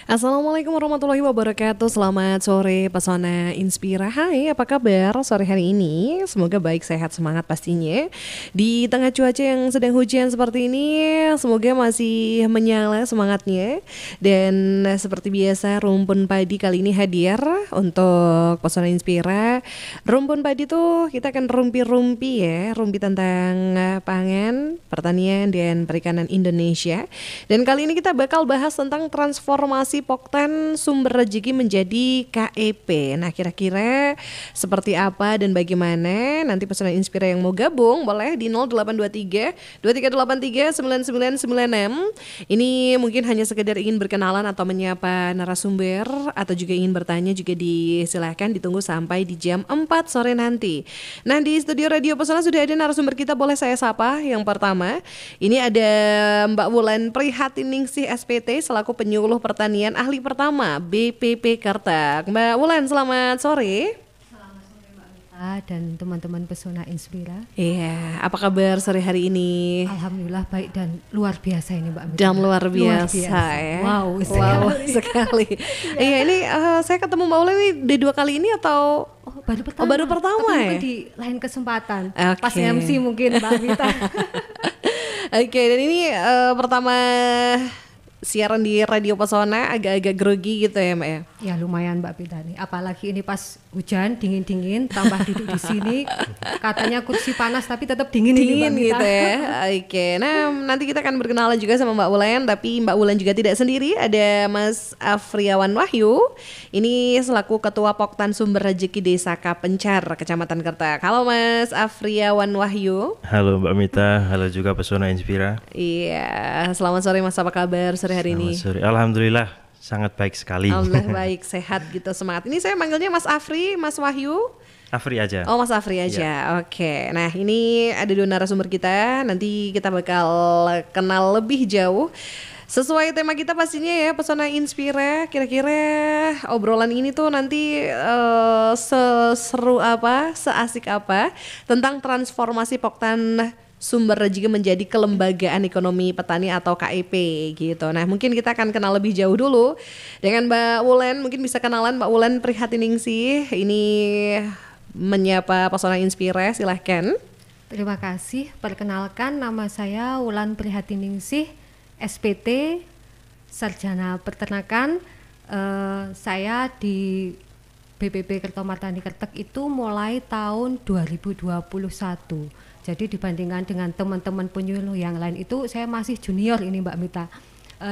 Assalamualaikum warahmatullahi wabarakatuh. Selamat sore Pesona Inspira. Hai, apa kabar sore hari ini? Semoga baik, sehat, semangat pastinya. Di tengah cuaca yang sedang hujan seperti ini, semoga masih menyala semangatnya. Dan seperti biasa, rumpun padi kali ini hadir untuk Pesona Inspira. Rumpun padi tuh kita akan rumpi-rumpi ya, rumpi tentang pangan, pertanian, dan perikanan Indonesia. Dan kali ini kita bakal bahas tentang transformasi Poktan sumber rezeki menjadi KEP. Nah, kira-kira seperti apa dan bagaimana? Nanti Pesona Inspira yang mau gabung boleh di 0823 2383 9996. Ini mungkin hanya sekedar ingin berkenalan atau menyapa narasumber, atau juga ingin bertanya juga disilahkan, ditunggu sampai di jam 4 sore nanti. Nah, di studio Radio Pesona sudah ada narasumber kita, boleh saya sapa. Yang pertama, ini ada Mbak Wulan Prihatiningsih SPT selaku penyuluh pertanian ahli pertama BPP Kertek. Mbak Wulan, selamat sore. Selamat sore Mbak Mita dan teman-teman Pesona Inspira. Iya, apa kabar sore hari ini? Alhamdulillah baik dan luar biasa ini Mbak Mita. Dan luar biasa ya. Wow, sekali. Iya, ini saya ketemu Mbak Wulan ini udah 2 kali ini atau baru pertama. baru pertama tapi ya? mungkin di lain kesempatan. Oke. Pas MC mungkin Mbak Mita. Oke, dan ini pertama siaran di Radio Pesona, agak-agak grogi gitu ya Mbak ya? Ya lumayan Mbak Mita nih. Apalagi ini pas hujan dingin-dingin, tambah duduk di sini. Katanya kursi panas tapi tetap dingin ini Mbak Mita. Gitu ya. Oke, nah nanti kita akan berkenalan juga sama Mbak Wulan, tapi Mbak Wulan juga tidak sendiri. Ada Mas Afriawan Wahyu. Ini selaku Ketua Poktan Sumber Rezeki Desa Kapencar, Kecamatan Kertek. Halo Mas Afriawan Wahyu. Halo Mbak Mita, halo juga Pesona Inspira. Iya, selamat sore Mas, apa kabar sore hari ini? Selamat sore, alhamdulillah sangat baik sekali. Alhamdulillah baik, sehat gitu, semangat. Ini saya manggilnya Mas Afri, Mas Wahyu. Afri aja. Oh, Mas Afri aja. Oke. Nah, ini ada 2 narasumber kita. Nanti kita bakal kenal lebih jauh. Sesuai tema kita pastinya ya, Pesona Inspira. Kira-kira obrolan ini tuh nanti seseru apa, seasik apa tentang transformasi Poktan Sumber Rezeki menjadi Kelembagaan Ekonomi Petani atau KEP gitu. Nah, mungkin kita akan kenal lebih jauh dulu dengan Mbak Wulan. Mungkin bisa kenalan Mbak Wulan Prihatiningsih. Ini menyapa Pesona Inspira, silahkan. Terima kasih. Perkenalkan, nama saya Wulan Prihatiningsih, SPT, Sarjana Peternakan. Saya di BPP Kertomartani Kertek itu mulai tahun 2021. Jadi dibandingkan dengan teman-teman penyuluh yang lain itu saya masih junior ini Mbak Mita.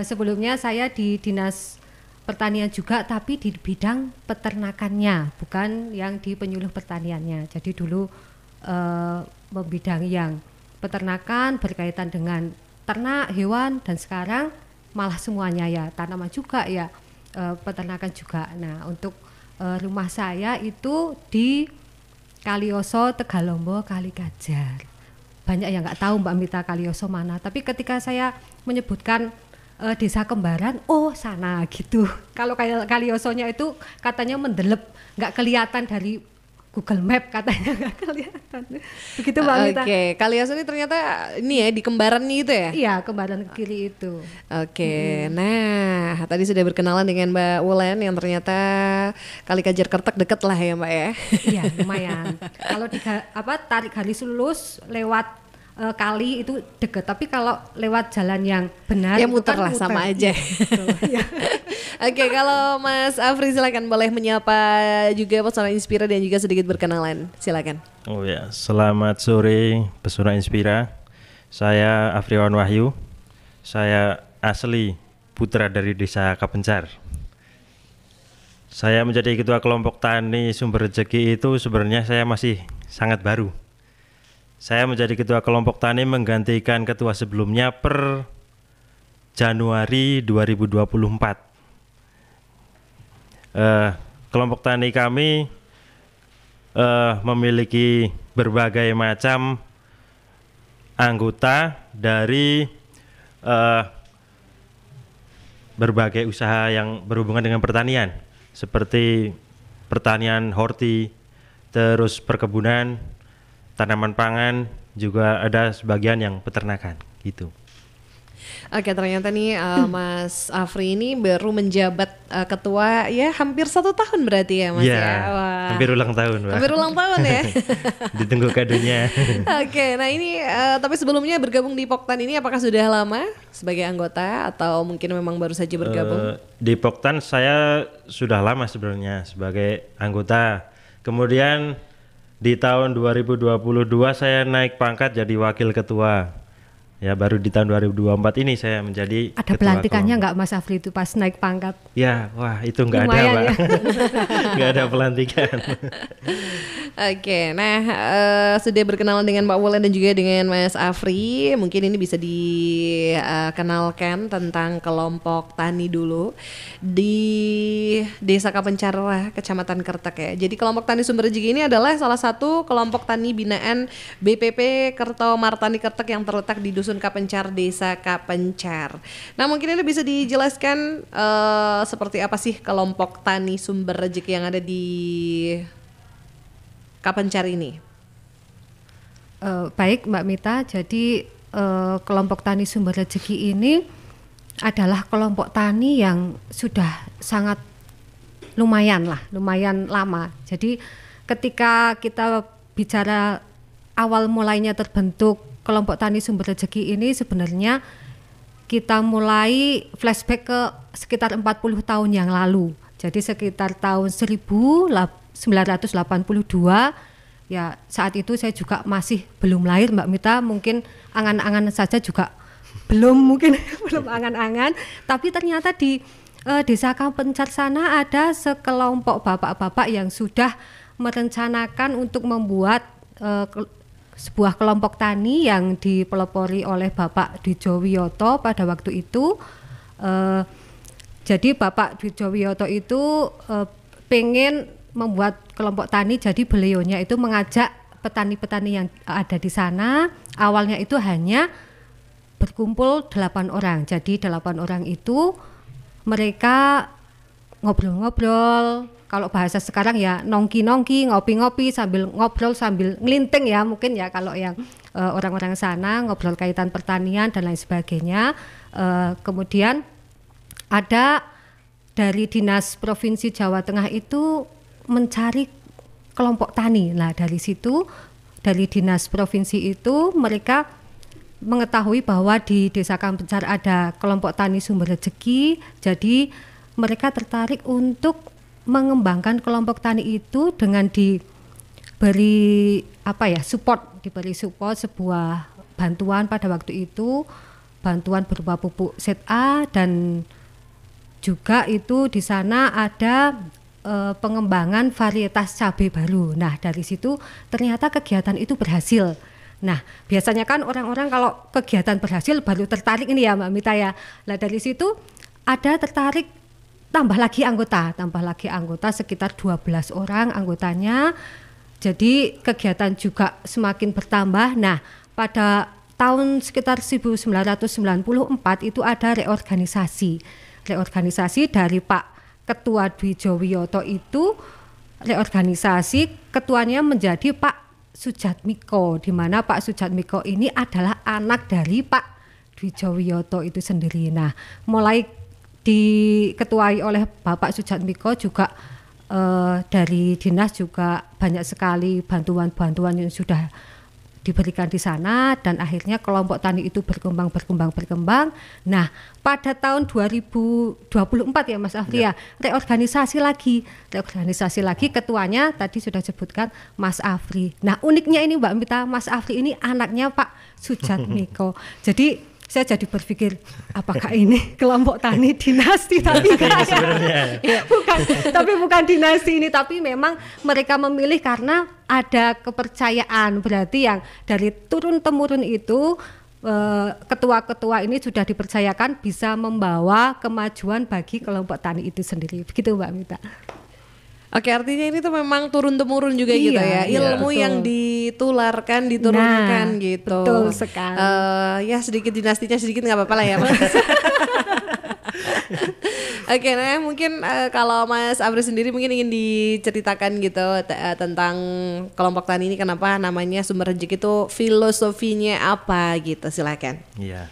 Sebelumnya saya di Dinas Pertanian juga, tapi di bidang peternakannya, bukan yang di penyuluh pertaniannya. Jadi dulu membidangi yang peternakan berkaitan dengan ternak, hewan, dan sekarang malah semuanya ya, tanaman juga ya, peternakan juga. Nah, untuk rumah saya itu di Kalioso, Tegalombo, Kalikajar. Banyak yang nggak tahu Mbak Mita Kalioso mana, tapi ketika saya menyebutkan desa kembaran, oh sana gitu. Kalau kayak Kaliosonya itu katanya mendelep, nggak kelihatan dari Google Map, katanya nggak kelihatan. Begitu Mbak Mita. Oke, Kalioso ini ternyata ini ya di kembaran itu ya? Iya, kembaran ke kiri itu. Oke, nah tadi sudah berkenalan dengan Mbak Wulan yang ternyata Kalikajar Kertek deket lah ya Mbak ya? Iya, lumayan. Kalau tarik garis lurus lewat kali itu deket, tapi kalau lewat jalan yang benar ya itu muter kan lah, sama aja. Ya. Oke, kalau Mas Afri silakan, boleh menyapa juga Pesona Inspira dan juga sedikit berkenalan, silakan. Oh ya, selamat sore Pesona Inspira. Saya Afriawan Wahyu. Saya asli putra dari Desa Kapencar. Saya menjadi ketua kelompok tani sumber rezeki itu sebenarnya saya masih sangat baru. Saya menjadi ketua kelompok tani menggantikan ketua sebelumnya per Januari 2024. Kelompok tani kami memiliki berbagai macam anggota dari berbagai usaha yang berhubungan dengan pertanian, seperti pertanian horti, terus perkebunan, tanaman pangan, juga ada sebagian yang peternakan gitu. Oke, ternyata nih Mas Afri ini baru menjabat ketua ya hampir 1 tahun berarti ya Mas Iya, ya. Wah. hampir ulang tahun, Mbak. Hampir ulang tahun ya. Ditunggu kadonya. Oke, nah ini tapi sebelumnya bergabung di Poktan ini apakah sudah lama sebagai anggota atau mungkin memang baru saja bergabung? Di Poktan saya sudah lama sebenarnya sebagai anggota. Kemudian di tahun 2022 saya naik pangkat jadi wakil ketua. Ya baru di tahun 2024 ini saya menjadi Ada ketua pelantikannya kelompok. nggak Mas Afri itu pas naik pangkat? Ya, wah itu nggak ada Lumayan Mbak. ya. Nggak ada pelantikan. Oke, nah sudah berkenalan dengan Mbak Wulan dan juga dengan Mas Afri. Mungkin ini bisa dikenalkan tentang kelompok tani dulu di Desa Kapencar, Kecamatan Kertek ya. Jadi kelompok tani Sumber Rezeki ini adalah salah satu kelompok tani binaan BPP Kerto Martani Kertek yang terletak di Dusun Kapencar, Desa Kapencar. Nah mungkin ini bisa dijelaskan seperti apa sih kelompok tani Sumber Rezeki yang ada di Kapencar ini? Baik Mbak Mita, jadi kelompok tani Sumber Rezeki ini adalah kelompok tani yang sudah sangat lumayan lama. Jadi ketika kita bicara awal mulainya terbentuk kelompok tani Sumber Rezeki ini, sebenarnya kita mulai flashback ke sekitar 40 tahun yang lalu. Jadi sekitar tahun 1982, ya saat itu saya juga masih belum lahir Mbak Mita, mungkin angan-angan saja juga belum angan-angan, tapi ternyata di Desa Kapencar sana ada sekelompok bapak-bapak yang sudah merencanakan untuk membuat sebuah kelompok tani yang dipelopori oleh Bapak Dwijo Wiyoto pada waktu itu. Jadi Bapak Dwijo Wiyoto itu pengen membuat kelompok tani, jadi beliaunya itu mengajak petani-petani yang ada di sana. Awalnya itu hanya berkumpul 8 orang. Jadi 8 orang itu mereka ngobrol-ngobrol. Kalau bahasa sekarang ya nongki-nongki, ngopi-ngopi sambil ngobrol sambil ngelinting ya mungkin ya kalau yang orang-orang sana ngobrol kaitan pertanian dan lain sebagainya. Kemudian ada dari Dinas Provinsi Jawa Tengah itu mencari kelompok tani. Nah dari situ, dari Dinas Provinsi itu mereka mengetahui bahwa di Desa Kapencar ada kelompok tani Sumber Rezeki. Jadi mereka tertarik untuk mengembangkan kelompok tani itu dengan diberi diberi support sebuah bantuan pada waktu itu, bantuan berupa pupuk ZA, dan juga itu di sana ada pengembangan varietas cabai baru. Nah dari situ ternyata kegiatan itu berhasil. Nah biasanya kan orang-orang kalau kegiatan berhasil baru tertarik ini ya Mbak Mita ya. Nah dari situ ada tertarik tambah lagi anggota sekitar 12 orang anggotanya. Jadi kegiatan juga semakin bertambah. Nah pada tahun sekitar 1994 itu ada reorganisasi dari Pak Ketua Dwijo Wiyoto itu, reorganisasi ketuanya menjadi Pak Sujatmiko, di mana Pak Sujatmiko ini adalah anak dari Pak Dwijo Wiyoto itu sendiri. Nah, mulai diketuai oleh Bapak Sujatmiko juga dari dinas juga banyak sekali bantuan-bantuan yang sudah diberikan di sana, dan akhirnya kelompok tani itu berkembang. Nah, pada tahun 2024 ya Mas Afri ya, reorganisasi lagi ketuanya tadi sudah sebutkan Mas Afri. Nah, uniknya ini Mbak Mita, Mas Afri ini anaknya Pak Sujatmiko. Jadi saya jadi berpikir apakah ini kelompok tani dinasti, tapi bukan dinasti ini, tapi memang mereka memilih karena ada kepercayaan, berarti yang dari turun temurun itu ketua-ketua ini sudah dipercayakan bisa membawa kemajuan bagi kelompok tani itu sendiri. Begitu Mbak Mita. Oke, artinya ini tuh memang turun-temurun juga gitu ya, ilmu yang ditularkan, diturunkan gitu. Betul sekali. Ya sedikit dinastinya sedikit nggak apa-apa lah ya Mas. Oke, nah mungkin kalau Mas Afri sendiri mungkin ingin diceritakan gitu tentang kelompok tani ini, kenapa namanya Sumber Rezeki itu, filosofinya apa gitu, silakan. Iya.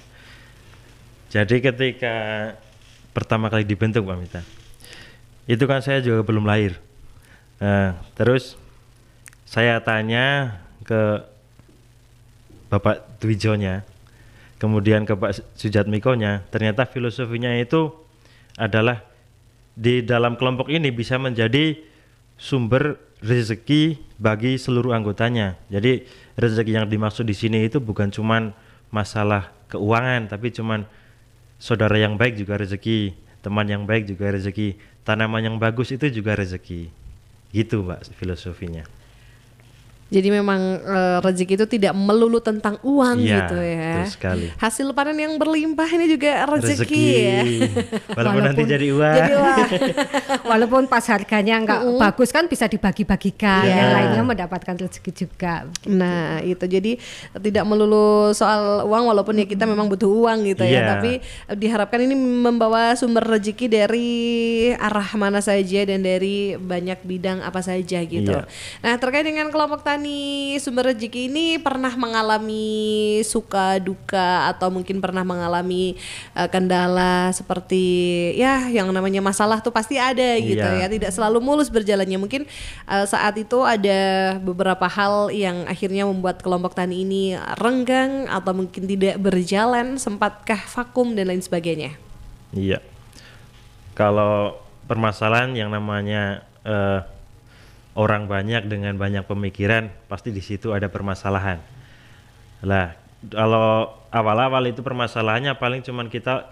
Jadi ketika pertama kali dibentuk Pak Mita, itu kan saya juga belum lahir. Terus saya tanya ke Bapak Dwijonya, kemudian ke Pak Sujatmikonya, ternyata filosofinya itu adalah di dalam kelompok ini bisa menjadi sumber rezeki bagi seluruh anggotanya. Jadi rezeki yang dimaksud di sini itu bukan cuman masalah keuangan, tapi cuman saudara yang baik juga rezeki, teman yang baik juga rezeki, tanaman yang bagus itu juga rezeki. Gitu Mbak filosofinya. Jadi memang rezeki itu tidak melulu tentang uang Iya, gitu ya. betul sekali. Hasil panen yang berlimpah ini juga rezeki ya. Walaupun nanti jadi uang. Jadi uang. Walaupun pas harganya nggak bagus kan bisa dibagi-bagikan, Iya. yang lainnya mendapatkan rezeki juga. Nah itu jadi tidak melulu soal uang walaupun ya kita memang butuh uang gitu ya. Iya. Tapi diharapkan ini membawa sumber rezeki dari arah mana saja dan dari banyak bidang apa saja gitu. Iya. Nah terkait dengan kelompok tani sumber rezeki ini pernah mengalami suka duka atau mungkin pernah mengalami kendala seperti ya yang namanya masalah tuh pasti ada gitu Iya. ya, tidak selalu mulus berjalannya. Mungkin saat itu ada beberapa hal yang akhirnya membuat kelompok tani ini renggang atau mungkin tidak berjalan, sempatkah vakum dan lain sebagainya. Iya. Kalau permasalahan yang namanya orang banyak dengan banyak pemikiran, pasti di situ ada permasalahan. Lah, kalau awal-awal itu permasalahannya paling cuman kita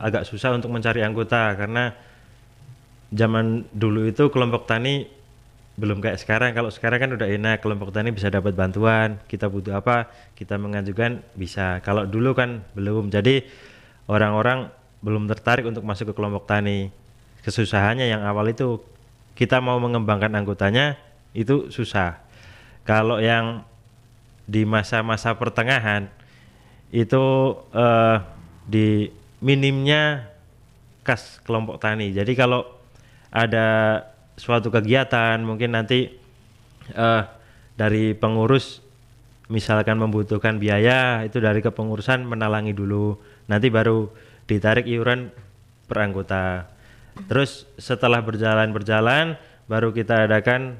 agak susah untuk mencari anggota, karena zaman dulu itu kelompok tani belum kayak sekarang. Kalau sekarang kan udah enak, kelompok tani bisa dapat bantuan, kita butuh apa kita mengajukan bisa. Kalau dulu kan belum, jadi orang-orang belum tertarik untuk masuk ke kelompok tani. Kesusahannya yang awal itu kita mau mengembangkan anggotanya itu susah. Kalau yang di masa-masa pertengahan itu di minimnya kas kelompok tani. Jadi kalau ada suatu kegiatan mungkin nanti dari pengurus misalkan membutuhkan biaya, itu dari kepengurusan menalangi dulu, nanti baru ditarik iuran per anggota. Terus setelah berjalan baru kita adakan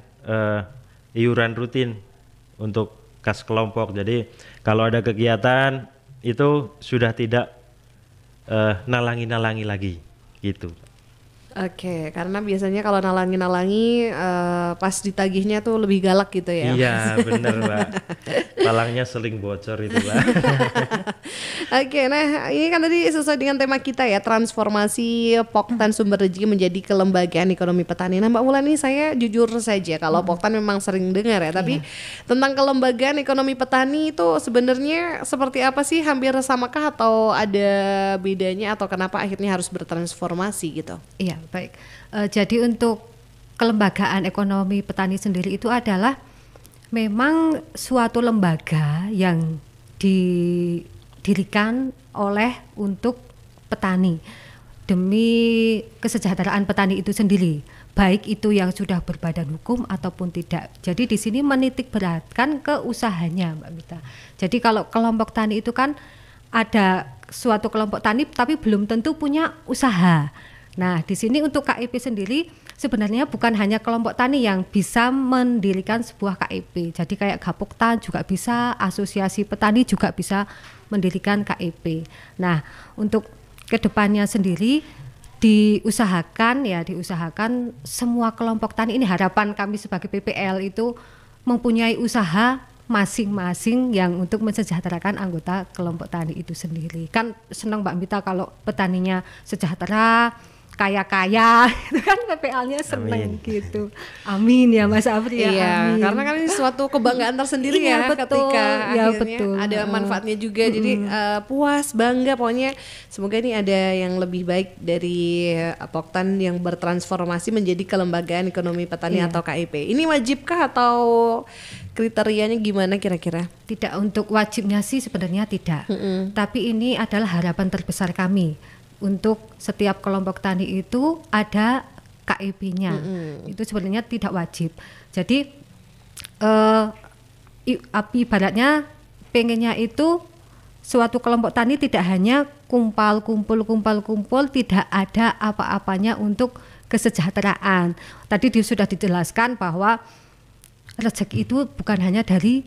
iuran rutin untuk kas kelompok. Jadi kalau ada kegiatan itu sudah tidak nalangi lagi gitu. Oke, karena biasanya kalau nalangi pas ditagihnya tuh lebih galak gitu ya. Iya bener Mbak, palangnya sering bocor itu Mbak. Oke, nah ini kan tadi sesuai dengan tema kita ya, transformasi Poktan Sumber Rezeki menjadi kelembagaan ekonomi petani. Nah Mbak Wulan, ini saya jujur saja kalau Poktan memang sering dengar ya, tapi tentang kelembagaan ekonomi petani itu sebenarnya seperti apa sih? Hampir samakah atau ada bedanya, atau kenapa akhirnya harus bertransformasi gitu? Iya, baik. Jadi untuk kelembagaan ekonomi petani sendiri itu adalah memang suatu lembaga yang didirikan oleh untuk petani demi kesejahteraan petani itu sendiri, baik itu yang sudah berbadan hukum ataupun tidak. Jadi di sini menitik beratkan ke usahanya, Mbak Mita. Jadi kalau kelompok tani itu kan ada suatu kelompok tani tapi belum tentu punya usaha. Nah, di sini untuk KIP sendiri sebenarnya bukan hanya kelompok tani yang bisa mendirikan sebuah KIP. Jadi kayak Gapoktan juga bisa, asosiasi petani juga bisa mendirikan KIP. Nah, untuk kedepannya sendiri diusahakan semua kelompok tani ini, harapan kami sebagai PPL itu mempunyai usaha masing-masing yang untuk mensejahterakan anggota kelompok tani itu sendiri. Kan senang Mbak Mita kalau petaninya sejahtera, kaya-kaya, itu kan PPL-nya seneng. Amin. Gitu. Amin ya Mas Afri ya. Iya, amin. karena kan ini suatu kebanggaan tersendiri Iya, ya, betul. ketika Iya, akhirnya betul. ada manfaatnya juga. Jadi puas, bangga pokoknya. Semoga ini ada yang lebih baik dari Poktan yang bertransformasi menjadi kelembagaan ekonomi petani Iya. atau KIP. Ini wajibkah atau kriterianya gimana kira-kira? Tidak, untuk wajibnya sih sebenarnya tidak. Tapi ini adalah harapan terbesar kami. Untuk setiap kelompok tani itu ada KIP-nya. Itu sebenarnya tidak wajib. Jadi ibaratnya pengennya itu suatu kelompok tani tidak hanya kumpul, tidak ada apa-apanya untuk kesejahteraan. Tadi sudah dijelaskan bahwa rezeki itu bukan hanya dari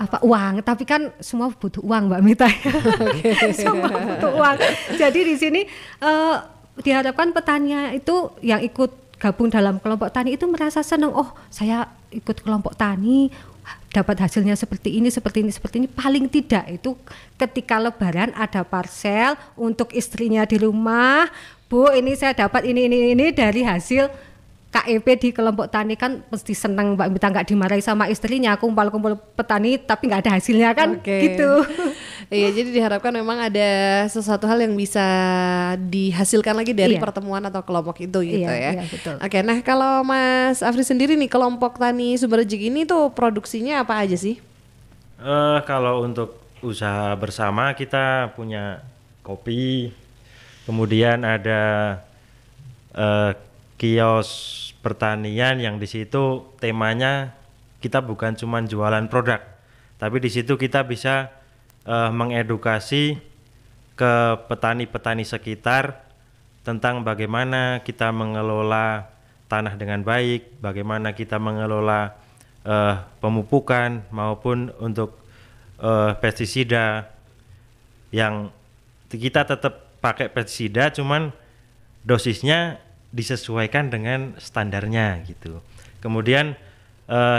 uang, tapi kan semua butuh uang, Mbak Mita. Semua butuh uang. Jadi di sini diharapkan petani itu yang ikut gabung dalam kelompok tani itu merasa senang. Oh, saya ikut kelompok tani, dapat hasilnya seperti ini. Paling tidak itu ketika Lebaran ada parcel untuk istrinya di rumah. Bu, ini saya dapat ini dari hasil KEP di kelompok tani, kan mesti senang Mbak Mita, nggak dimarahi sama istrinya kumpul petani tapi nggak ada hasilnya kan. Gitu. Iya, jadi diharapkan memang ada sesuatu hal yang bisa dihasilkan lagi dari pertemuan atau kelompok itu gitu ya. Iya, betul. Oke, nah kalau Mas Afri sendiri nih, kelompok tani Sumber Rezeki ini tuh produksinya apa aja sih? Kalau untuk usaha bersama kita punya kopi, kemudian ada kios pertanian yang di situ temanya kita bukan cuma jualan produk, tapi di situ kita bisa mengedukasi ke petani-petani sekitar tentang bagaimana kita mengelola tanah dengan baik, bagaimana kita mengelola pemupukan maupun untuk pestisida, yang kita tetap pakai pestisida cuman dosisnya disesuaikan dengan standarnya gitu. Kemudian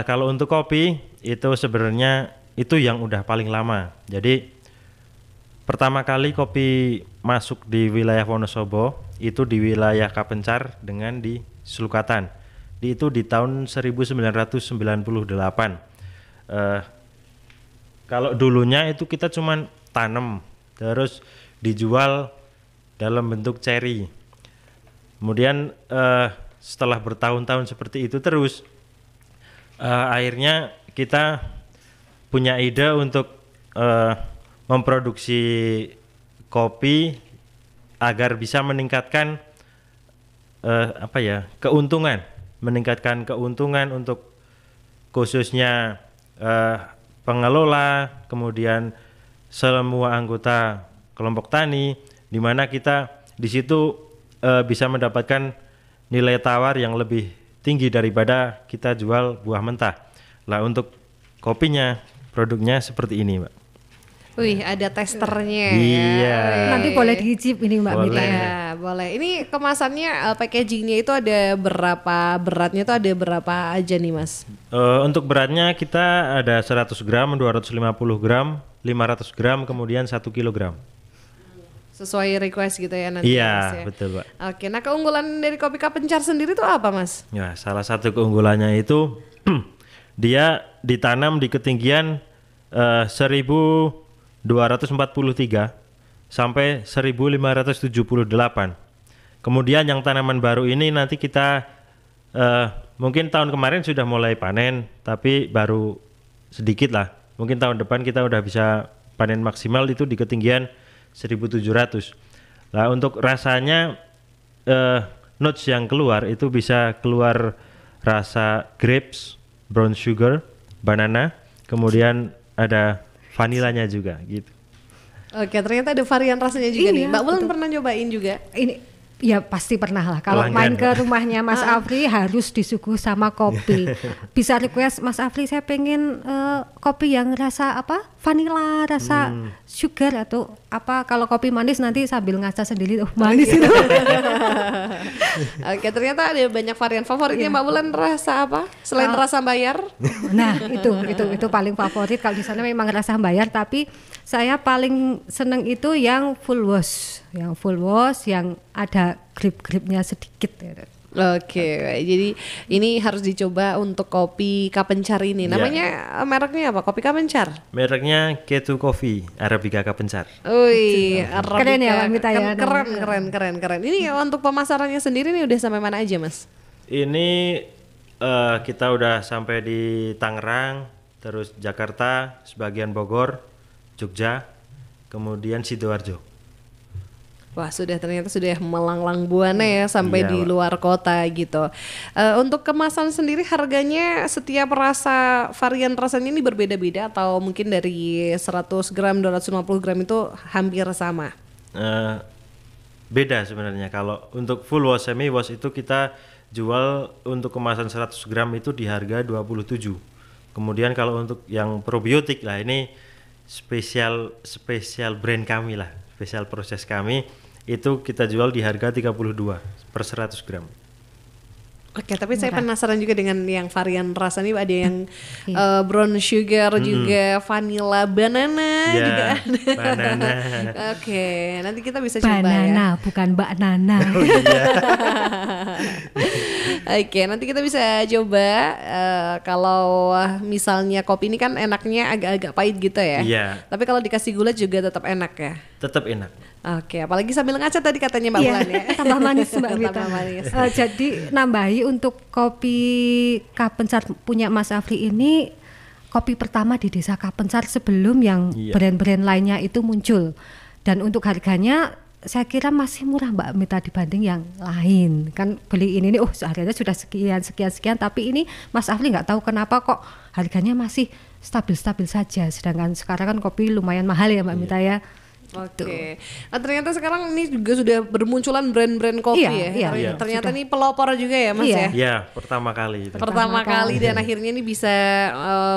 kalau untuk kopi itu sebenarnya itu yang udah paling lama. Jadi pertama kali kopi masuk di wilayah Wonosobo itu di wilayah Kapencar dengan di Sulukatan. Itu di tahun 1998. Kalau dulunya itu kita cuman tanam terus dijual dalam bentuk ceri. Kemudian setelah bertahun-tahun seperti itu terus, akhirnya kita punya ide untuk memproduksi kopi agar bisa meningkatkan meningkatkan keuntungan untuk khususnya pengelola, kemudian semua anggota kelompok tani, di mana kita di situ bisa mendapatkan nilai tawar yang lebih tinggi daripada kita jual buah mentah. Lah untuk kopinya produknya seperti ini, Mbak. Wih, ada testernya. Iya. Nanti boleh dicicip ini Mbak Mita. Ya, boleh. Ini kemasannya packagingnya itu ada berapa, beratnya itu ada berapa aja nih Mas? Untuk beratnya kita ada 100 gram, 250 gram, 500 gram, kemudian 1 kilogram. Sesuai request gitu ya nanti. Iya, Mas, ya? betul Pak. Oke, nah keunggulan dari kopi Kapencar sendiri itu apa Mas? Ya, salah satu keunggulannya itu dia ditanam di ketinggian 1243 sampai 1578. Kemudian yang tanaman baru ini nanti kita mungkin tahun kemarin sudah mulai panen, tapi baru sedikit lah. Mungkin tahun depan kita udah bisa panen maksimal itu di ketinggian 1700. Nah untuk rasanya notes yang keluar itu bisa keluar rasa grapes, brown sugar, banana, kemudian ada vanilanya juga gitu. Oke, ternyata ada varian rasanya juga nih. Iya, Mbak Wulan betul. pernah nyobain juga? Ini ya pasti pernah lah. Kalau main ke rumahnya Mas Afri harus disuguh sama kopi. Bisa request Mas Afri, saya pengen kopi yang rasa apa? Vanila, rasa sugar atau apa? Kalau kopi manis nanti sambil ngaca sendiri, manis itu. Oke, ternyata ada banyak varian. Favoritnya Iya. Mbak Wulan rasa apa? Selain rasa bayar? Nah, itu paling favorit. Kalau di sana memang rasa bayar, tapi saya paling seneng itu yang full wash, yang ada grip-gripnya sedikit. Gitu. Oke, baik. Jadi ini harus dicoba untuk kopi Kapencar ini. Namanya mereknya apa? Kopi Kapencar? Mereknya Ketu Coffee Arabica Kapencar. Wih, Keren ya, Mbak Mita ya. Keren. Ini untuk pemasarannya sendiri nih udah sampai mana aja, Mas? Ini kita udah sampai di Tangerang, terus Jakarta, sebagian Bogor, Jogja, kemudian Sidoarjo. Wah, ternyata sudah melanglang buana ya sampai Iya, di Pak. luar kota gitu. Untuk kemasan sendiri harganya setiap varian rasanya ini berbeda-beda atau mungkin dari 100 gram, 250 gram itu hampir sama? Eh, Beda sebenarnya. Kalau untuk full wash semi wash itu kita jual untuk kemasan 100 gram itu di harga 27. Kemudian kalau untuk yang probiotik lah ini spesial brand kami lah, spesial proses kami itu kita jual di harga 32 per 100 gram. Oke, tapi saya penasaran juga dengan yang varian rasa nih, ada yang Iya. brown sugar juga, vanilla, banana Ya, juga ada. banana. Oke, nanti kita bisa coba ya. Banana, bukan Mbak Nana. Oke, nanti kita bisa coba. Kalau misalnya kopi ini kan enaknya agak-agak pahit gitu ya. Iya. Tapi kalau dikasih gula juga tetap enak ya. Tetap enak. Oke, apalagi sambil ngaca tadi katanya Mbak Iya, Ulan ya. tambah manis Mbak Mita. Tambah manis. Jadi nambahi untuk kopi Kapencar punya Mas Afri ini kopi pertama di Desa Kapencar sebelum yang Iya. brand-brand lainnya itu muncul. Dan untuk harganya saya kira masih murah Mbak Mita dibanding yang lain. Kan beli ini nih, harganya sudah sekian, tapi ini Mas Afri nggak tahu kenapa kok harganya masih stabil-stabil saja. Sedangkan sekarang kan kopi lumayan mahal ya Mbak Mita ya. Oke. Nah, ternyata sekarang ini juga sudah bermunculan brand-brand kopi Iya, ya. iya. Ternyata Sudah. ini pelopor juga ya Mas Iya. ya. Ya, pertama kali itu. Pertama kali dan akhirnya ini bisa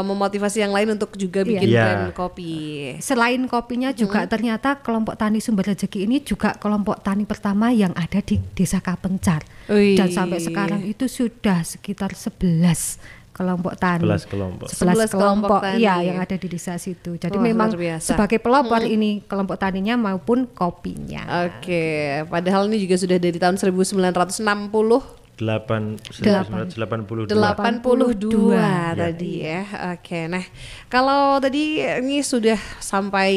memotivasi yang lain untuk juga bikin Iya. brand kopi. Selain kopinya juga ternyata kelompok tani Sumber Rezeki ini juga kelompok tani pertama yang ada di Desa Kapencar. Wih. Dan sampai sekarang itu sudah sekitar 11 kelompok tani. 11 kelompok. 11 kelompok tani. Iya yang ada di desa situ. Jadi Wah, memang luar biasa. sebagai pelopor ini kelompok taninya maupun kopinya. Oke, padahal ini juga sudah dari tahun 1960 1982. 82 Ya. tadi ya. Oke, nah kalau tadi ini sudah sampai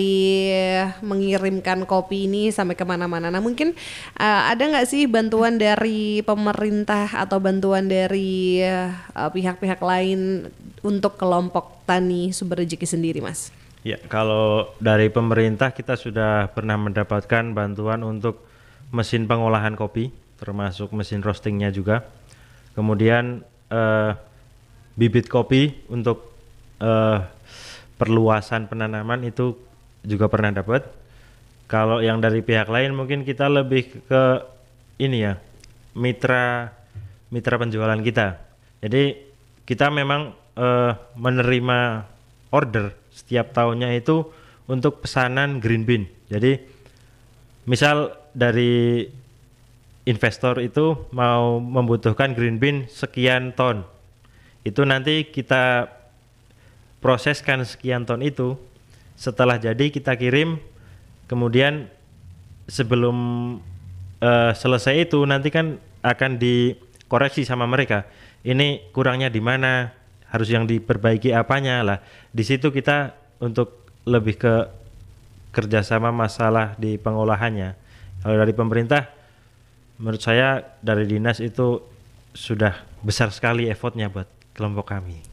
mengirimkan kopi ini sampai kemana-mana. Nah mungkin ada nggak sih bantuan dari pemerintah atau bantuan dari pihak-pihak lain untuk kelompok tani Sumber Rezeki sendiri, Mas? Ya, kalau dari pemerintah kita sudah pernah mendapatkan bantuan untuk mesin pengolahan kopi, termasuk mesin roastingnya juga. Kemudian bibit kopi untuk perluasan penanaman itu juga pernah dapat. Kalau yang dari pihak lain mungkin kita lebih ke ini ya, mitra penjualan kita. Jadi kita memang menerima order setiap tahunnya itu untuk pesanan green bean. Jadi misal dari investor itu mau membutuhkan green bean sekian ton, itu nanti kita proseskan sekian ton itu, setelah jadi kita kirim, kemudian sebelum selesai itu nanti kan akan dikoreksi sama mereka, ini kurangnya di mana, harus yang diperbaiki apanya lah. Di situ kita untuk lebih ke kerjasama masalah di pengolahannya. Kalau dari pemerintah, menurut saya dari dinas itu sudah besar sekali effortnya buat kelompok kami.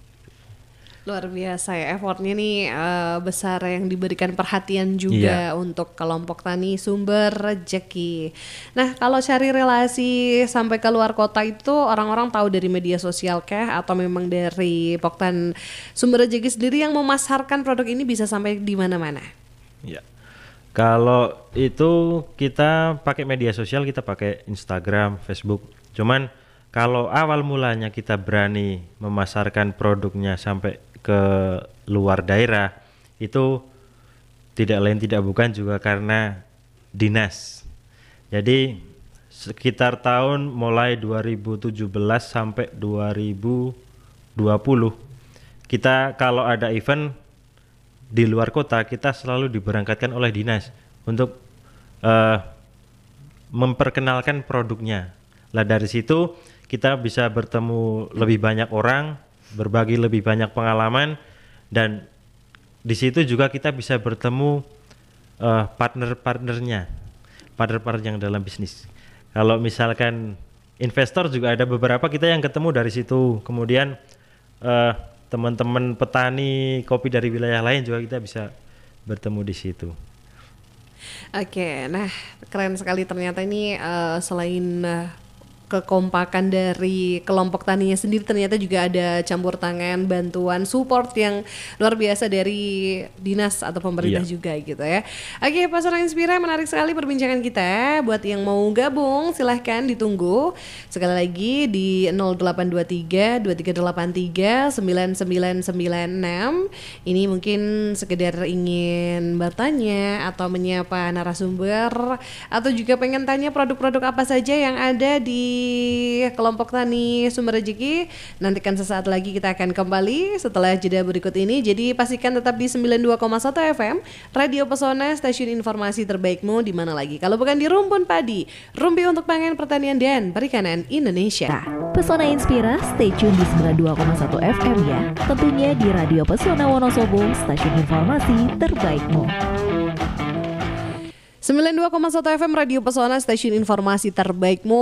Luar biasa ya effortnya nih, besar yang diberikan perhatian juga untuk kelompok tani Sumber Rezeki. Nah kalau cari relasi sampai ke luar kota itu orang-orang tahu dari media sosial kah atau memang dari Poktan Sumber Rezeki sendiri yang memasarkan produk ini bisa sampai di mana-mana? Ya. Kalau itu kita pakai media sosial, kita pakai Instagram, Facebook. Cuman kalau awal mulanya kita berani memasarkan produknya sampai ke luar daerah, itu tidak lain tidak bukan juga karena dinas. Jadi sekitar tahun mulai 2017 sampai 2020 kita kalau ada event di luar kota kita selalu diberangkatkan oleh dinas untuk memperkenalkan produknya. Lah dari situ kita bisa bertemu lebih banyak orang, berbagi lebih banyak pengalaman, dan di situ juga kita bisa bertemu partner yang dalam bisnis. Kalau misalkan investor juga ada beberapa kita yang ketemu dari situ. Kemudian teman-teman petani kopi dari wilayah lain juga kita bisa bertemu di situ. Oke, nah keren sekali ternyata ini selain kekompakan dari kelompok taninya sendiri ternyata juga ada campur tangan, bantuan, support yang luar biasa dari dinas atau pemerintah Iya. juga gitu ya. Oke, Pak Sora Inspira, menarik sekali perbincangan kita. Buat yang mau gabung silahkan ditunggu. Sekali lagi di 0823 2383 9996. Ini mungkin sekedar ingin bertanya atau menyapa narasumber atau juga pengen tanya produk-produk apa saja yang ada di kelompok tani Sumber Rezeki. Nantikan sesaat lagi kita akan kembali setelah jeda berikut ini. Jadi pastikan tetap di 92,1 FM Radio Pesona, stasiun informasi terbaikmu di mana lagi kalau bukan di Rumpun Padi, Rumpi untuk Pangan Pertanian dan Perikanan Indonesia. Pesona Inspira, stay tune di 92,1 FM ya. Tentunya di Radio Pesona Wonosobo, stasiun informasi terbaikmu. 92,1 FM Radio Pesona, stasiun informasi terbaikmu.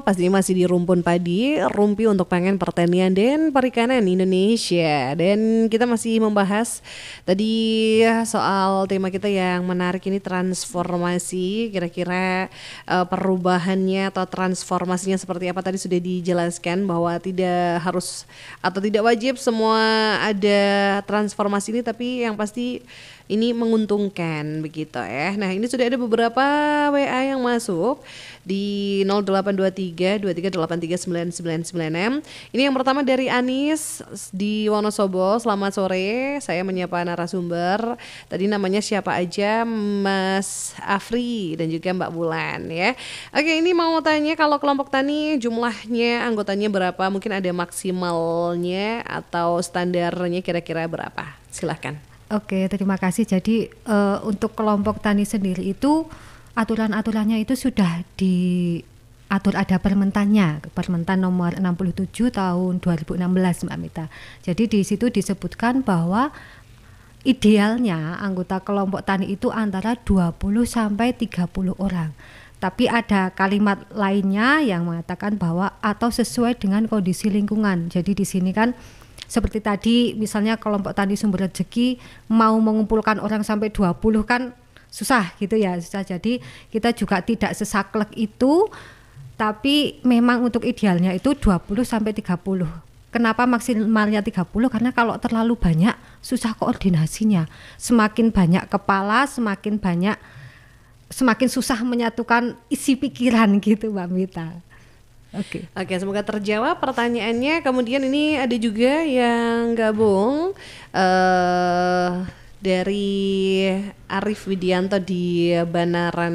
Pastinya masih di Rumpun Padi, Rumpi untuk Pangan Pertanian dan Perikanan Indonesia. Dan kita masih membahas tadi soal tema kita yang menarik ini, transformasi. Kira-kira perubahannya atau transformasinya seperti apa tadi sudah dijelaskan bahwa tidak harus atau tidak wajib semua ada transformasi ini, tapi yang pasti ini menguntungkan begitu ya. Nah, ini sudah ada beberapa WA yang masuk di 0823 23839996. Ini yang pertama dari Anis di Wonosobo. Selamat sore, saya menyapa narasumber. Tadi namanya siapa aja, Mas Afri dan juga Mbak Bulan ya. Oke, ini mau tanya kalau kelompok tani jumlahnya anggotanya berapa? Mungkin ada maksimalnya atau standarnya kira-kira berapa? Silahkan. Oke, terima kasih. Jadi untuk kelompok tani sendiri itu aturan-aturannya itu sudah diatur, ada permentannya, Permentan nomor 67 tahun 2016 Mbak Mita. Jadi di situ disebutkan bahwa idealnya anggota kelompok tani itu antara 20 sampai 30 orang. Tapi ada kalimat lainnya yang mengatakan bahwa atau sesuai dengan kondisi lingkungan. Jadi di sini kan seperti tadi misalnya kelompok tani Sumber Rezeki mau mengumpulkan orang sampai 20 kan susah gitu ya, susah. Jadi kita juga tidak sesaklek itu, tapi memang untuk idealnya itu 20 sampai 30. Kenapa maksimalnya 30? Karena kalau terlalu banyak susah koordinasinya. Semakin banyak kepala, semakin susah menyatukan isi pikiran gitu Mbak Mita. Oke, semoga terjawab pertanyaannya. Kemudian ini ada juga yang gabung dari Arif Widianto di Banaran.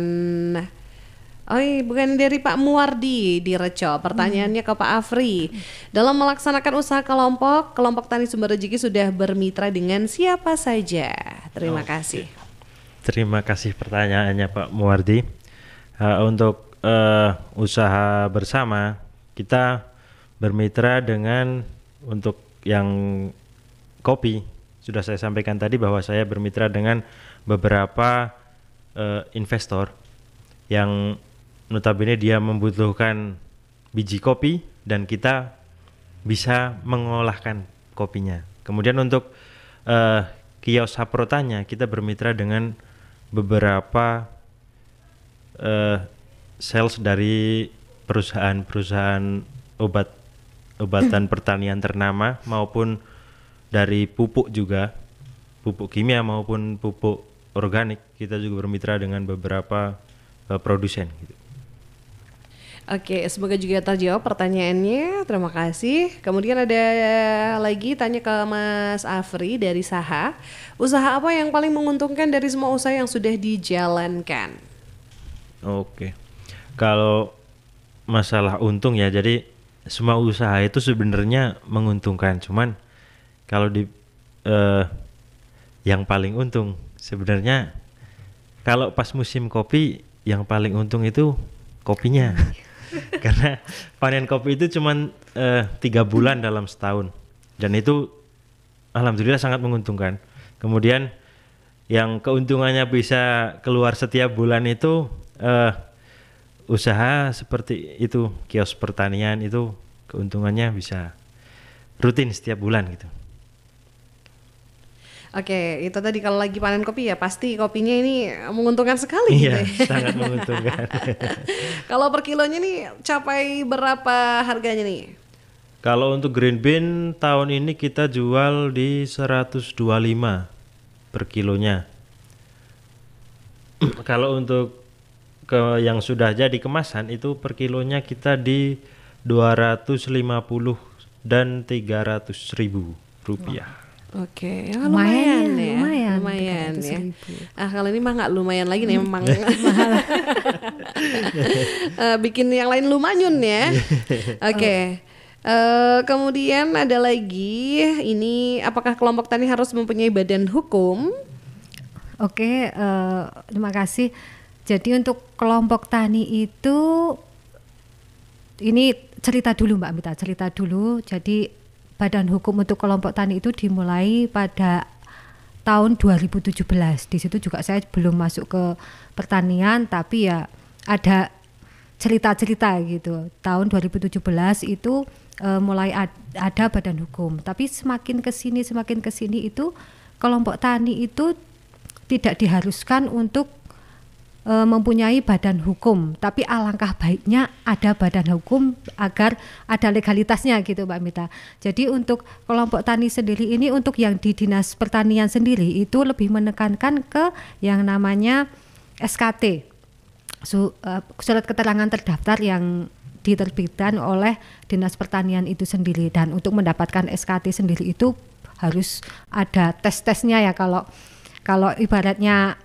Bukan, dari Pak Muwardi di Reco. Pertanyaannya ke Pak Afri. Dalam melaksanakan usaha kelompok tani Sumber Rezeki sudah bermitra dengan siapa saja? Terima kasih. Terima kasih pertanyaannya Pak Muwardi. Untuk usaha bersama kita bermitra dengan, untuk yang kopi sudah saya sampaikan tadi bahwa saya bermitra dengan beberapa investor yang notabene dia membutuhkan biji kopi dan kita bisa mengolahkan kopinya. Kemudian untuk kios saprotanya kita bermitra dengan beberapa sales dari perusahaan-perusahaan obatan pertanian ternama maupun dari pupuk juga, pupuk kimia maupun pupuk organik. Kita juga bermitra dengan beberapa produsen gitu. Oke, semoga juga terjawab pertanyaannya. Terima kasih. Kemudian ada lagi tanya ke Mas Afri dari Saha. Usaha apa yang paling menguntungkan dari semua usaha yang sudah dijalankan? Oke. Kalau masalah untung ya, jadi semua usaha itu sebenarnya menguntungkan. Cuman kalau di yang paling untung sebenarnya kalau pas musim kopi yang paling untung itu kopinya. Karena panen kopi itu cuman 3 bulan dalam setahun dan itu alhamdulillah sangat menguntungkan. Kemudian yang keuntungannya bisa keluar setiap bulan itu usaha seperti itu, kios pertanian itu keuntungannya bisa rutin setiap bulan gitu. Oke, itu tadi kalau lagi panen kopi ya pasti kopinya ini menguntungkan sekali gitu Iya, ya. sangat menguntungkan. Kalau per kilonya nih capai berapa harganya nih? Kalau untuk green bean tahun ini kita jual di 125 per kilonya. Kalau untuk yang sudah jadi kemasan itu per kilonya kita di 250 dan 300.000 rupiah. Oke, ya Lumayan ya, lumayan, lumayan, ya. 300.000. Kalau ini mah nggak lumayan lagi nih memang. Bikin yang lain lumanyun ya. Oke. Kemudian ada lagi, ini apakah kelompok tani harus mempunyai badan hukum? Oke, terima kasih. Jadi untuk kelompok tani itu, ini cerita dulu Mbak Mita, cerita dulu. Jadi badan hukum untuk kelompok tani itu dimulai pada tahun 2017. Di situ juga saya belum masuk ke pertanian, tapi ya ada cerita-cerita gitu. Tahun 2017 itu mulai ada badan hukum. Tapi semakin kesini itu kelompok tani itu tidak diharuskan untuk mempunyai badan hukum, tapi alangkah baiknya ada badan hukum agar ada legalitasnya gitu Mbak Mita. Jadi untuk kelompok tani sendiri ini, untuk yang di Dinas Pertanian sendiri itu lebih menekankan ke yang namanya SKT, surat keterangan terdaftar yang diterbitkan oleh Dinas Pertanian itu sendiri. Dan untuk mendapatkan SKT sendiri itu harus ada tes-tesnya ya. Kalau ibaratnya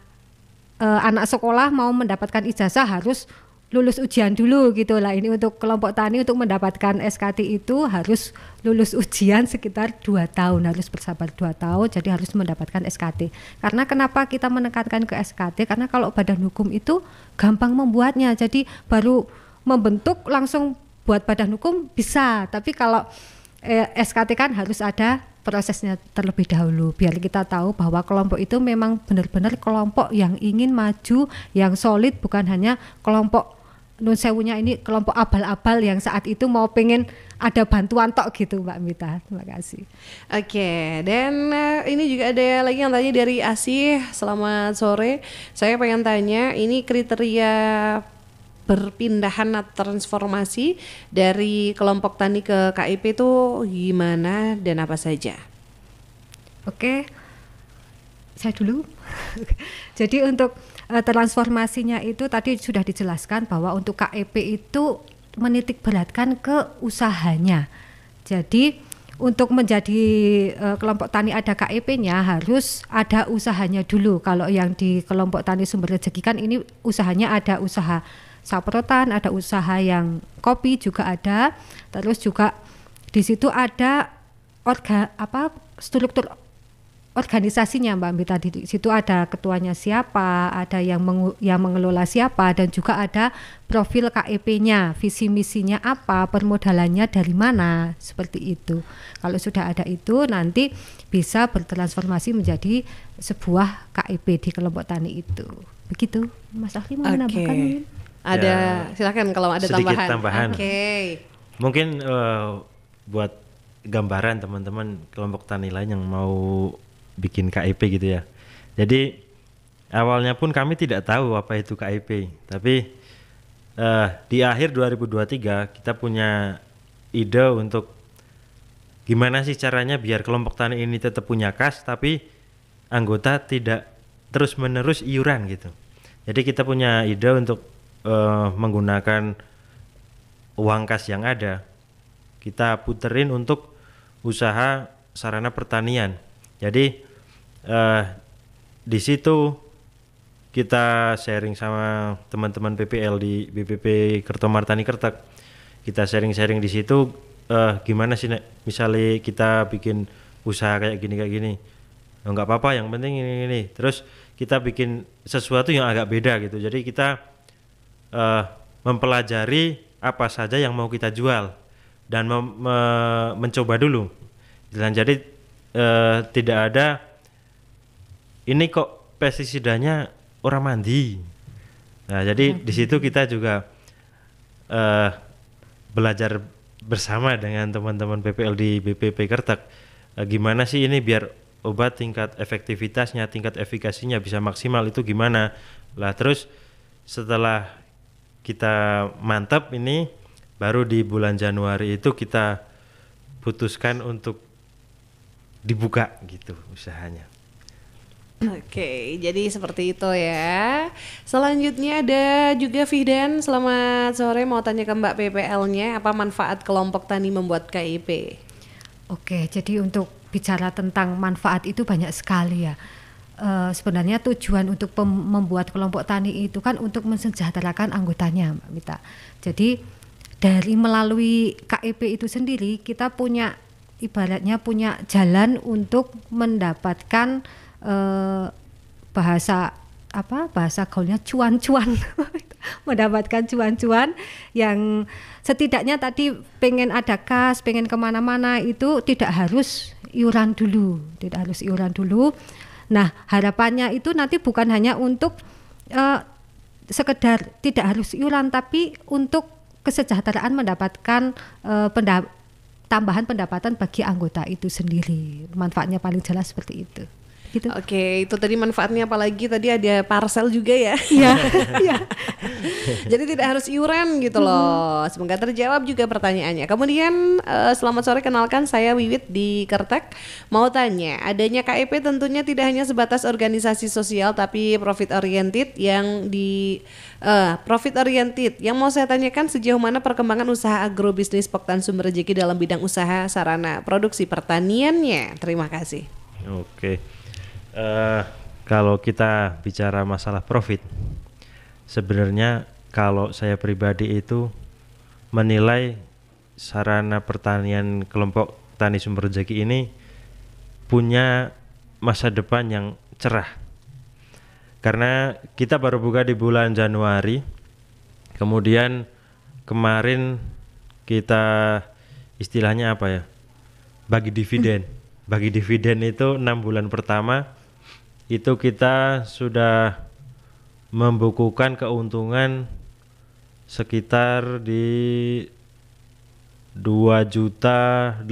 anak sekolah mau mendapatkan ijazah harus lulus ujian dulu gitu lah. Ini untuk kelompok tani untuk mendapatkan SKT itu harus lulus ujian sekitar 2 tahun, harus bersabar 2 tahun, jadi harus mendapatkan SKT. Karena kenapa kita menekankan ke SKT? Karena kalau badan hukum itu gampang membuatnya, jadi baru membentuk langsung buat badan hukum bisa, tapi kalau SKT kan harus ada prosesnya terlebih dahulu biar kita tahu bahwa kelompok itu memang benar-benar kelompok yang ingin maju, yang solid, bukan hanya kelompok nun sewunya ini kelompok abal-abal yang saat itu mau pengen ada bantuan tok gitu Mbak Mita. Terima kasih. Oke, dan ini juga ada lagi yang tanya dari Asih. Selamat sore, saya pengen tanya ini kriteria perpindahan atau transformasi dari kelompok tani ke KIP itu gimana dan apa saja? Oke, saya dulu. Jadi untuk transformasinya itu tadi sudah dijelaskan bahwa untuk KIP itu menitik beratkan ke usahanya. Jadi untuk menjadi kelompok tani ada KIP-nya harus ada usahanya dulu. Kalau yang di kelompok tani Sumber Rezeki kan ini usahanya ada usaha saprotan, ada usaha yang kopi juga ada, terus juga di situ ada struktur organisasinya Mbak Mita. Di situ ada ketuanya siapa, ada yang mengelola siapa, dan juga ada profil KIP-nya, visi misinya apa, permodalannya dari mana, seperti itu. Kalau sudah ada itu nanti bisa bertransformasi menjadi sebuah KIP di kelompok tani itu. Begitu, Mas Ahli mau menambahkan mungkin? Ada, Ya, silakan kalau ada sedikit tambahan. tambahan. Oke. Mungkin buat gambaran teman-teman kelompok tani lain yang mau bikin KIP gitu ya. Jadi awalnya pun kami tidak tahu apa itu KIP, tapi di akhir 2023 kita punya ide untuk gimana sih caranya biar kelompok tani ini tetap punya kas, tapi anggota tidak terus-menerus iuran gitu. Jadi kita punya ide untuk menggunakan uang kas yang ada, kita puterin untuk usaha sarana pertanian. Jadi di situ kita sharing sama teman-teman PPL di BPP Kertomartani Kertek. Kita sharing-sharing di situ gimana sih misalnya kita bikin usaha kayak gini. Nggak apa-apa, yang penting ini. Terus kita bikin sesuatu yang agak beda gitu. Jadi kita mempelajari apa saja yang mau kita jual dan mencoba dulu. Dan jadi tidak ada ini kok pestisidanya orang mandi. Nah, jadi di situ kita juga belajar bersama dengan teman-teman PPL di BPP Kertek. Gimana sih ini biar obat tingkat efektivitasnya, tingkat efikasinya bisa maksimal itu gimana. Lah terus setelah kita mantap ini, baru di bulan Januari itu kita putuskan untuk dibuka gitu usahanya. Oke, jadi seperti itu ya. Selanjutnya ada juga Fihdan, selamat sore, mau tanya ke Mbak PPL-nya, apa manfaat kelompok tani membuat KIP? Oke, jadi untuk bicara tentang manfaat itu banyak sekali ya. Sebenarnya tujuan untuk membuat kelompok tani itu kan untuk mensejahterakan anggotanya, Mbak Mita. Jadi dari melalui KIP itu sendiri kita punya ibaratnya punya jalan untuk mendapatkan bahasa gaulnya cuan-cuan mendapatkan cuan-cuan yang setidaknya tadi pengen ada kas, pengen kemana-mana itu tidak harus iuran dulu. Nah harapannya itu nanti bukan hanya untuk sekedar tidak harus iuran, tapi untuk kesejahteraan mendapatkan tambahan pendapatan bagi anggota itu sendiri. Manfaatnya paling jelas seperti itu. Gitu. Oke, itu tadi manfaatnya, apalagi tadi ada parcel juga ya. Iya. Jadi tidak harus iuran gitu loh. Semoga terjawab juga pertanyaannya. Kemudian selamat sore, kenalkan saya Wiwit di Kertek. Mau tanya, adanya KIP tentunya tidak hanya sebatas organisasi sosial tapi profit oriented yang Yang mau saya tanyakan, sejauh mana perkembangan usaha agrobisnis Poktan Sumber Rejeki dalam bidang usaha sarana produksi pertaniannya? Terima kasih. Oke. Kalau kita bicara masalah profit, sebenarnya kalau saya pribadi itu menilai sarana pertanian kelompok Tani Sumber Rejeki ini punya masa depan yang cerah. Karena kita baru buka di bulan Januari, kemudian kemarin kita istilahnya apa ya? Bagi dividen. Bagi dividen itu 6 bulan pertama itu kita sudah membukukan keuntungan sekitar di 2.800.000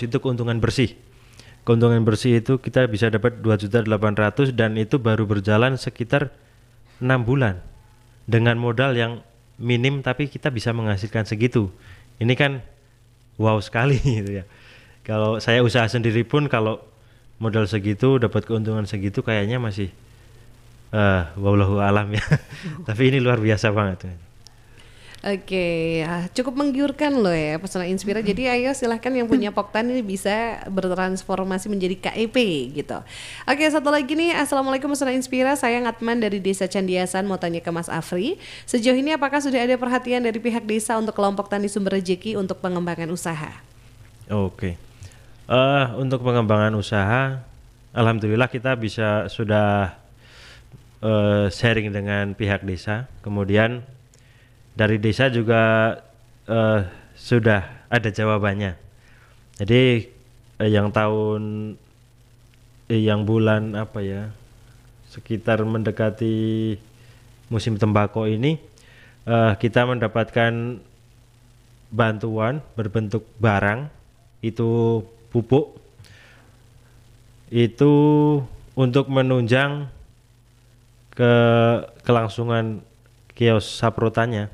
itu keuntungan bersih. Keuntungan bersih itu kita bisa dapat 2.800.000 dan itu baru berjalan sekitar 6 bulan dengan modal yang minim tapi kita bisa menghasilkan segitu. Ini kan wow sekali gitu ya. Kalau saya usaha sendiri pun kalau modal segitu dapat keuntungan segitu kayaknya masih wallahu alam ya. Tapi ini luar biasa banget. Oke, cukup menggiurkan loh ya Pesona Inspira. Jadi ayo silahkan yang punya Poktan ini bisa bertransformasi menjadi KIP gitu. Oke, satu lagi nih, Assalamualaikum Pesona Inspira, saya Ngatman dari Desa Candiasan, mau tanya ke Mas Afri. Sejauh ini apakah sudah ada perhatian dari pihak desa untuk kelompok Tani Sumber Rejeki untuk pengembangan usaha? Oke. Untuk pengembangan usaha, alhamdulillah kita sudah sharing dengan pihak desa. Kemudian dari desa juga sudah ada jawabannya. Jadi yang bulan apa ya, sekitar mendekati musim tembakau ini kita mendapatkan bantuan berbentuk barang, itu pupuk, itu untuk menunjang kelangsungan kios saprotannya,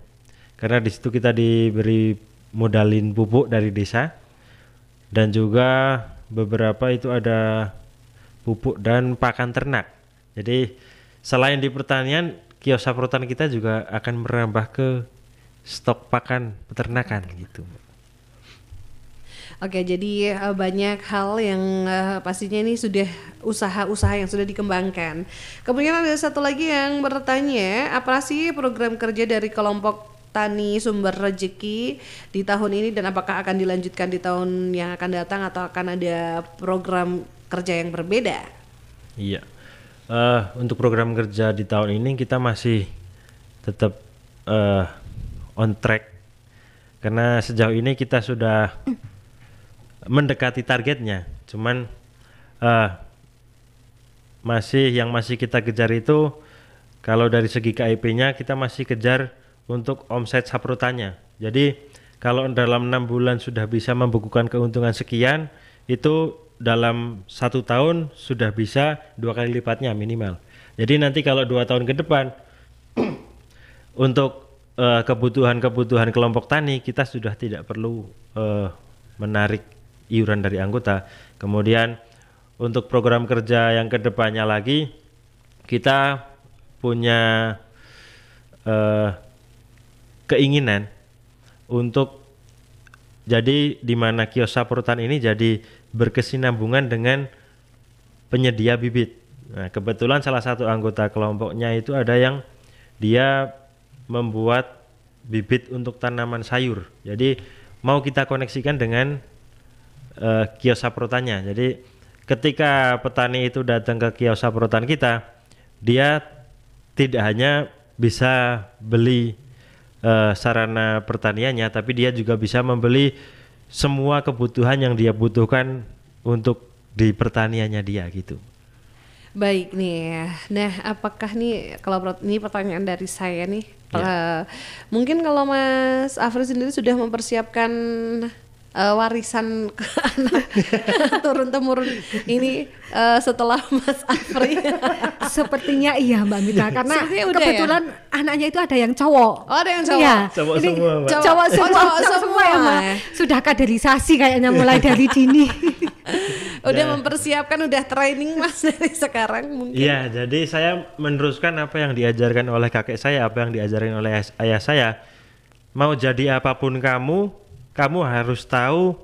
karena di situ kita diberi modalin pupuk dari desa dan juga beberapa itu ada pupuk dan pakan ternak. Jadi selain di pertanian, kios saprotan kita juga akan merambah ke stok pakan peternakan gitu. Oke, jadi banyak hal yang pastinya ini sudah usaha-usaha yang sudah dikembangkan. Kemudian ada satu lagi yang bertanya, apa sih program kerja dari kelompok Tani Sumber Rejeki di tahun ini dan apakah akan dilanjutkan di tahun yang akan datang atau akan ada program kerja yang berbeda? Iya, untuk program kerja di tahun ini kita masih tetap on track karena sejauh ini kita sudah mendekati targetnya, cuman masih kita kejar itu kalau dari segi KIP-nya kita masih kejar untuk omset saprotannya. Jadi kalau dalam 6 bulan sudah bisa membukukan keuntungan sekian, itu dalam 1 tahun sudah bisa 2 kali lipatnya minimal. Jadi nanti kalau 2 tahun ke depan untuk kebutuhan kelompok tani kita sudah tidak perlu menarik iuran dari anggota. Kemudian untuk program kerja yang kedepannya lagi kita punya keinginan untuk jadi di mana kios Saprotan ini jadi berkesinambungan dengan penyedia bibit. Nah, kebetulan salah satu anggota kelompoknya itu ada yang dia membuat bibit untuk tanaman sayur. Jadi mau kita koneksikan dengan kios Saprotannya. Jadi ketika petani itu datang ke kios Saprotan kita, dia tidak hanya bisa beli sarana pertaniannya, tapi dia juga bisa membeli semua kebutuhan yang dia butuhkan untuk di pertaniannya dia gitu. Baik nih, nah apakah nih kalau ini pertanyaan dari saya nih, mungkin kalau Mas Afri sendiri sudah mempersiapkan warisan ke anak turun temurun ini setelah Mas Afri? Sepertinya iya Mbak Mita, karena Sepertinya udah kebetulan anaknya itu ada yang cowok. Oh, ada yang cowok. Iya. Cowok Ini semua, Mbak. Cowok semua, cowok semua. ya Mbak. Sudah kaderisasi kayaknya mulai dari dini. Udah mempersiapkan, udah training Mas dari sekarang mungkin. Iya, jadi saya meneruskan apa yang diajarkan oleh kakek saya, apa yang diajarkan oleh ayah saya. Mau jadi apapun kamu harus tahu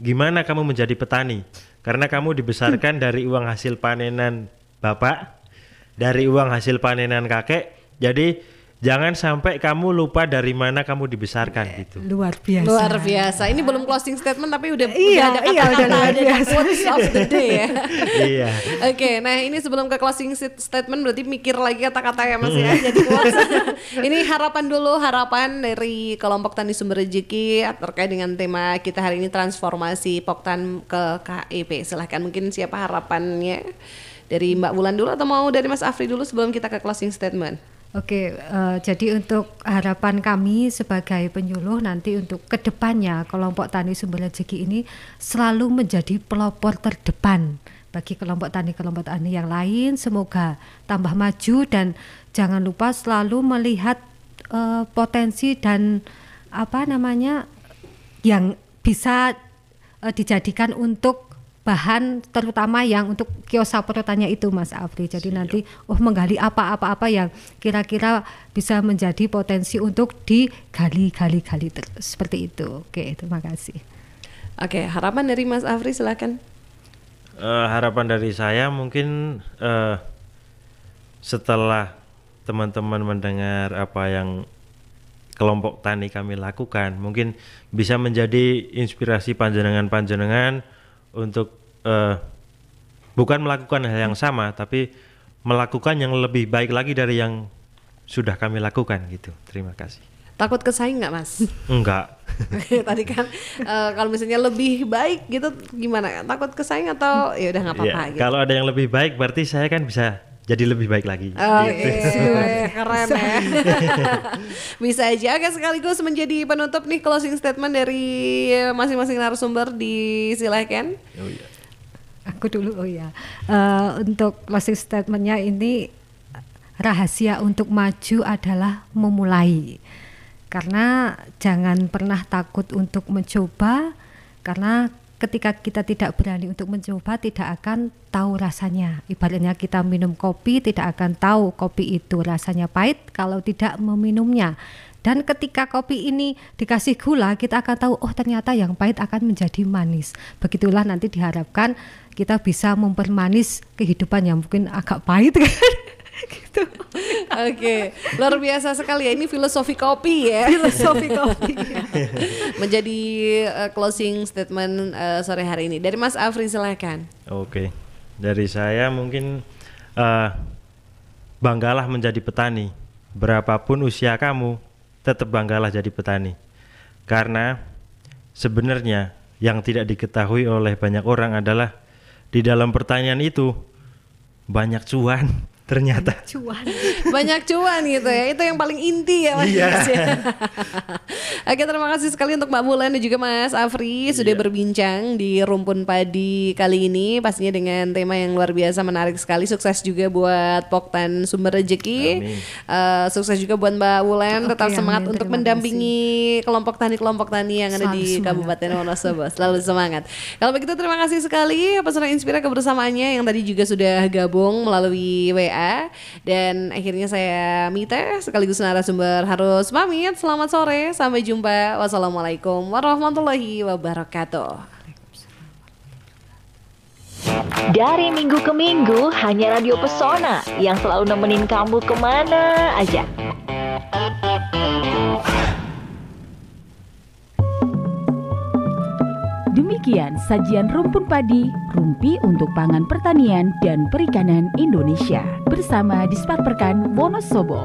gimana kamu menjadi petani. Karena kamu dibesarkan dari uang hasil panenan bapak, dari uang hasil panenan kakek. Jadi jangan sampai kamu lupa dari mana kamu dibesarkan gitu. Luar biasa. Luar biasa. Ini belum closing statement tapi udah Iya, ada iya, kata-kata, udah luar ada biasa. quotes of the day ya. Iya. Oke, nah ini sebelum ke closing statement berarti mikir lagi kata-kata ya Mas ya. Jadi quotes. Ini harapan dari kelompok Tani Sumber Rezeki terkait dengan tema kita hari ini, transformasi Poktan ke KIP. Silahkan, mungkin siapa harapannya, dari Mbak Wulan dulu atau mau dari Mas Afri dulu sebelum kita ke closing statement? Oke, jadi untuk harapan kami sebagai penyuluh nanti untuk kedepannya kelompok Tani Sumber Rezeki ini selalu menjadi pelopor terdepan bagi kelompok tani yang lain. Semoga tambah maju dan jangan lupa selalu melihat potensi dan yang bisa dijadikan untuk bahan, terutama yang untuk kios Saprotannya itu Mas Afri. Jadi nanti menggali apa-apa yang kira-kira bisa menjadi potensi untuk digali terus, seperti itu. Oke, terima kasih. Oke, harapan dari Mas Afri silakan. Harapan dari saya mungkin setelah teman-teman mendengar apa yang kelompok tani kami lakukan, mungkin bisa menjadi inspirasi panjenengan untuk bukan melakukan hal yang sama, tapi melakukan yang lebih baik lagi dari yang sudah kami lakukan gitu. Terima kasih. Takut kesaing nggak Mas? Enggak. Tadi kan kalau misalnya lebih baik gitu gimana? Takut kesaing atau ya udah nggak apa-apa gitu? Kalau ada yang lebih baik berarti saya kan bisa jadi lebih baik lagi. Oke, keren ya. Bisa aja. Oke, sekaligus menjadi penutup nih closing statement dari masing-masing narasumber, disilahkan. Oh iya. Aku dulu, untuk closing statementnya ini, rahasia untuk maju adalah memulai. Karena jangan pernah takut untuk mencoba, karena ketika kita tidak berani untuk mencoba tidak akan tahu rasanya. Ibaratnya kita minum kopi tidak akan tahu kopi itu rasanya pahit kalau tidak meminumnya. Dan ketika kopi ini dikasih gula kita akan tahu ternyata yang pahit akan menjadi manis. Begitulah nanti diharapkan kita bisa mempermanis kehidupan yang mungkin agak pahit kan. Gitu. Oke, luar biasa sekali ya, ini filosofi kopi ya. Filosofi kopi. Menjadi closing statement sore hari ini dari Mas Afri, silakan. Oke, dari saya mungkin banggalah menjadi petani. Berapapun usia kamu, tetap banggalah jadi petani. Karena sebenarnya yang tidak diketahui oleh banyak orang adalah di dalam pertanian itu banyak cuan. Ternyata banyak cuan gitu ya, itu yang paling inti ya Mas. Iya. Oke, terima kasih sekali untuk Mbak Wulan dan juga Mas Afri sudah berbincang di Rumpun Padi kali ini, pastinya dengan tema yang luar biasa menarik sekali. Sukses juga buat Poktan Sumber Rejeki. Sukses juga buat Mbak Wulan, tetap semangat untuk mendampingi kelompok tani yang ada di Kabupaten Wonosobo. Selalu semangat. Kalau begitu terima kasih sekali Pesona Inspira kebersamaannya yang tadi juga sudah gabung melalui WA. Dan akhirnya saya Mita sekaligus narasumber harus pamit. Selamat sore, sampai jumpa. Wassalamualaikum warahmatullahi wabarakatuh. Dari minggu ke minggu hanya Radio Pesona yang selalu nemenin kamu kemana aja. Demikian sajian Rumpun Padi, rumpi untuk pangan pertanian dan perikanan Indonesia bersama Disparperkan Wonosobo.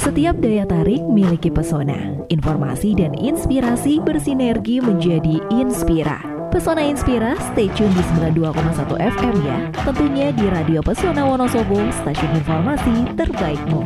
Setiap daya tarik miliki pesona, informasi dan inspirasi bersinergi menjadi Inspira. Pesona Inspira, stay tune di 92,1 FM ya. Tentunya di Radio Pesona Wonosobo, stasiun informasi terbaikmu.